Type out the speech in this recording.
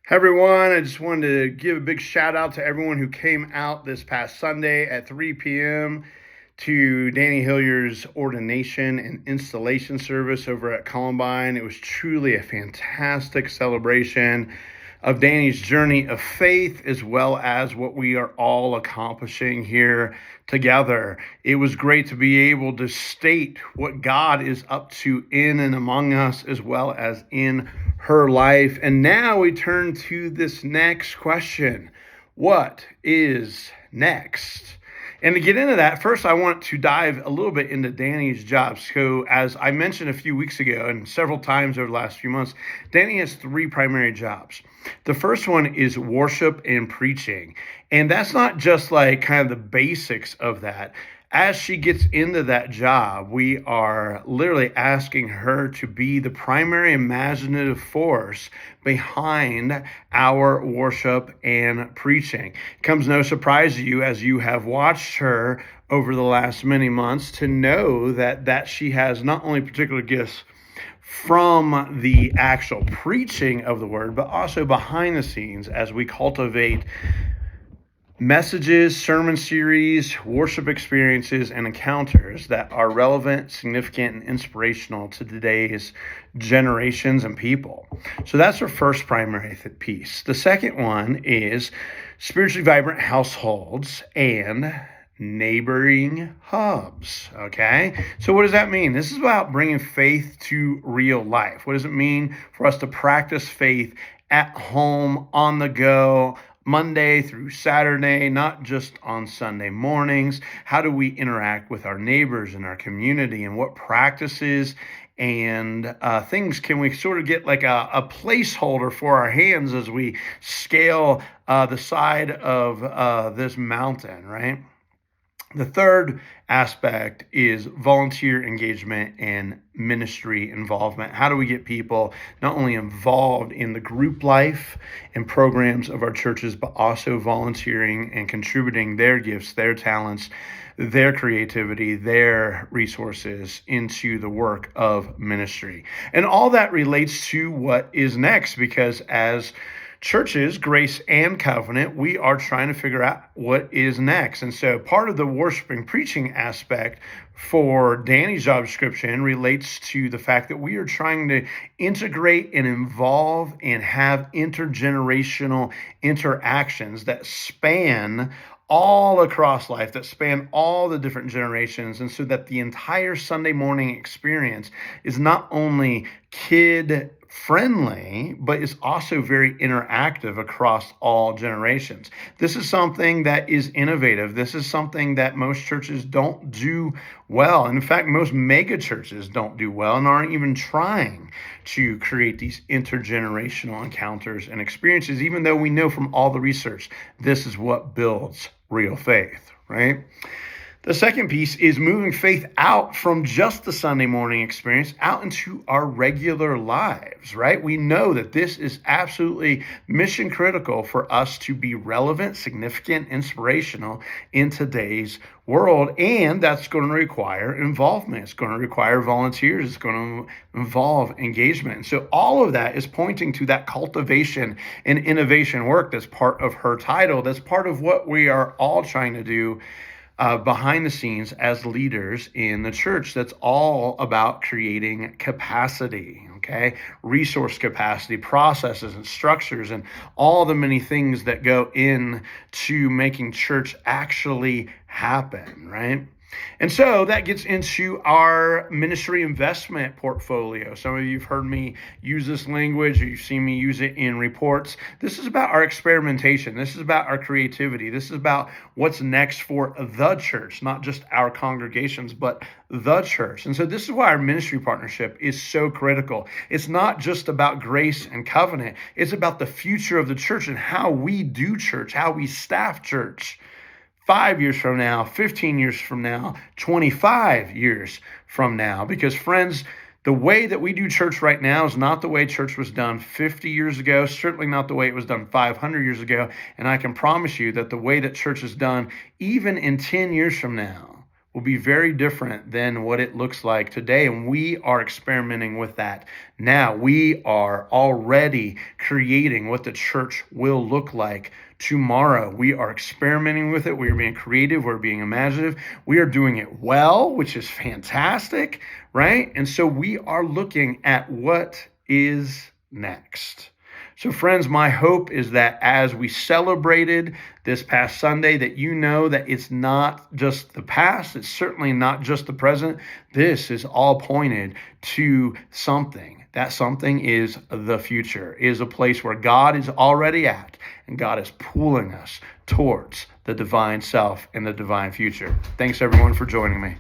Hey everyone, I just wanted to give a big shout out to everyone who came out this past Sunday at 3 p.m. to Danny Hillier's ordination and installation service over at Columbine. It was truly a fantastic celebration of Danny's journey of faith, as well as what we are all accomplishing here together. It was great to be able to state what God is up to in and among us, as well as in her life. And now we turn to this next question. What is next? And to get into that, first I want to dive a little bit into Danny's job. So as I mentioned a few weeks ago and several times over the last few months, Danny has three primary jobs. The first one is worship and preaching. And that's not just like kind of the basics of that. As she gets into that job, we are literally asking her to be the primary imaginative force behind our worship and preaching. It comes no surprise to you as you have watched her over the last many months to know that she has not only particular gifts from the actual preaching of the word, but also behind the scenes as we cultivate messages, sermon series, worship experiences, and encounters that are relevant, significant, and inspirational to today's generations and people. So that's our first primary piece. The second one is spiritually vibrant households and neighboring hubs. Okay, so what does that mean? This is about bringing faith to real life. What does it mean for us to practice faith at home, on the go, Monday through Saturday, not just on Sunday mornings? How do we interact with our neighbors and our community, and what practices and things can we sort of get like a placeholder for our hands as we scale the side of this mountain, right? The third aspect is volunteer engagement and ministry involvement. How do we get people not only involved in the group life and programs of our churches, but also volunteering and contributing their gifts, their talents, their creativity, their resources into the work of ministry? And all that relates to what is next, because as churches, Grace and Covenant, we are trying to figure out what is next. And so part of the worship and preaching aspect for Danny's job description relates to the fact that we are trying to integrate and involve and have intergenerational interactions that span all across life, that span all the different generations, and so that the entire Sunday morning experience is not only kid friendly, but is also very interactive across all generations. This is something that is innovative. This is something that most churches don't do well. And in fact, most mega churches don't do well and aren't even trying to create these intergenerational encounters and experiences, even though we know from all the research, this is what builds real faith, right? The second piece is moving faith out from just the Sunday morning experience out into our regular lives, right? We know that this is absolutely mission critical for us to be relevant, significant, inspirational in today's world. And that's going to require involvement. It's going to require volunteers. It's going to involve engagement. And so all of that is pointing to that cultivation and innovation work that's part of her title. That's part of what we are all trying to do behind the scenes as leaders in the church. That's all about creating capacity, okay? Resource capacity, processes and structures, and all the many things that go into making church actually happen, right? And so that gets into our ministry investment portfolio. Some of you have heard me use this language, or you've seen me use it in reports. This is about our experimentation. This is about our creativity. This is about what's next for the church, not just our congregations, but the church. And so this is why our ministry partnership is so critical. It's not just about Grace and Covenant. It's about the future of the church and how we do church, how we staff church. 5 years from now, 15 years from now, 25 years from now. Because friends, the way that we do church right now is not the way church was done 50 years ago, certainly not the way it was done 500 years ago. And I can promise you that the way that church is done, even in 10 years from now, will be very different than what it looks like today. And we are experimenting with that now. We are already creating what the church will look like tomorrow. We are experimenting with it. We are being creative. We're being imaginative. We are doing it well, which is fantastic, right? And so we are looking at what is next. So friends, my hope is that as we celebrated this past Sunday, that you know that it's not just the past, it's certainly not just the present. This is all pointed to something. That something is the future, is a place where God is already at, and God is pulling us towards the divine self and the divine future. Thanks everyone for joining me.